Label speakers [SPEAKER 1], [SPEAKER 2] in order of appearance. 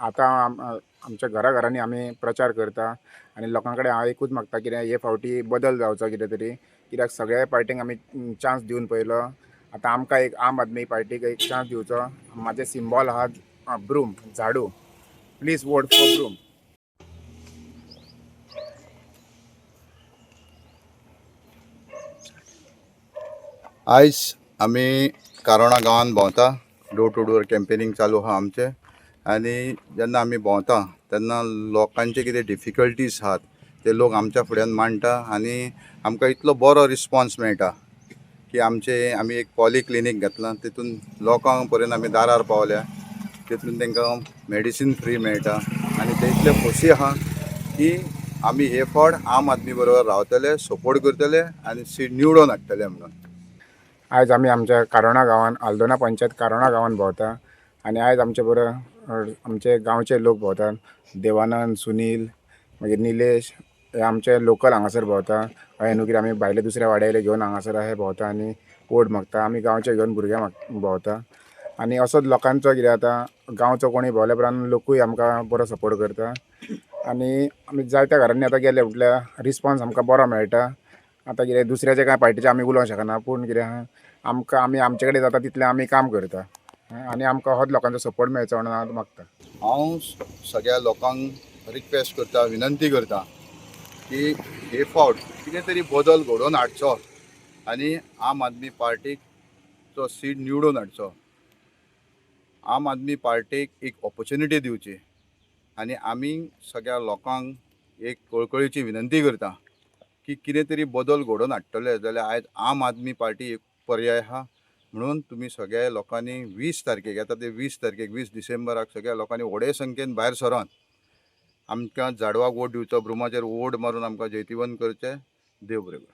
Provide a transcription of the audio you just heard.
[SPEAKER 1] आता आमच्या घराघरांनी आम्ही प्रचार करता आणि लोकांकडे हांव एकूच मागता कित्याक हे फावटी बदल जावचो कितें तरी, कित्याक सगळ्या पार्टींक आमी चान्स दिवन पळयलो. आतां आमकां एक आम आदमी पार्टीक एक चान्स दिवचो. म्हाजें सिम्बॉल आहा ब्रूम, झाडू. Please vote for broom.
[SPEAKER 2] आयज आमी कारोणा गांवांत भोंवता. डोर टू डोर कॅम्पेनींग चालू आहा आमचें. आनी जेन्ना आमी भोंवता तेन्ना लोकांचे कितें डिफिकल्टीज आहात ते लोक आमच्या फुड्यान मांडटा आनी आमकां इतलो बरो रिस्पॉन्स मेळटा की आमी एक पॉली क्लिनीक घेतलां. तितून लोकांक पर्यंत आमी दारार पावल्या. तितून तांकां मेडिसीन फ्री मेळटा आनी ते इतले खोशी आहा की आमी हे फावट आम आदमी बरोबर रावतले, सपोर्ट करतले आनी सीट निवडून हाडटले म्हणून.
[SPEAKER 1] आयज आमी आमच्या कारोणा गांवांत आल्दोना पंचायत कारोणा गांवांत भोंवता आनी आयज आमचे बरोबर आमचे गांवचे लोक भोंवतात. देवानंद, सुनील, मागीर निलेश हे आमचे लोकल हांगासर भोंवता. हय न्हू कितें आमी भायले दुसऱ्या वाड्याले घेवन हांगासर हे भोंवता आनी वोट मागता. आमी गांवचे घेवन भुरग्यांक भोंवता आनी असोच लोकांचो कितें आतां गांवचो कोणी भोंवल्या उपरांत लोकूय आमकां बरो सपोर्ट करता आनी आमी जायत्या घरांनी आतां गेले म्हटल्यार रिस्पॉन्स आमकां बरो मेळटा. आतां कितें दुसऱ्याचे कांय पार्टीचे आमी उलोवंक शकना, पूण कितें आहा आमकां आमचे कडेन जाता तितलें आमी काम करता आनी आमकां होच लोकांचो सपोर्ट मेळचो म्हणून हांव मागता.
[SPEAKER 2] हांव सगळ्या लोकांक रिक्वेस्ट करता, विनंती करता की हे फावट कितें तरी बदल घडोवन हाडचो आनी आम आदमी पार्टीक सीट निवडून हाडचो. आम आदमी पार्टीक एक ऑपॉर्च्युनिटी दिवची आनी आमी सगळ्या लोकांक एक कळकळीची विनंती करता की कितें तरी बदल घडोवन हाडटले जाल्यार आयज आम आदमी पार्टी एक पर्याय आहा. म्हणून तुमी सगळ्या लोकांनी 20 तारखेक येता ते 20 तारखेक 20 डिसेंबराक सगळ्या लोकांनी व्हडे संख्येन भायर सरोन आमकां झाडवाक वोट दिवचो, ब्रुमाचेर वोट मारून आमकां जैतिवंत करचें. देव बरें करूं.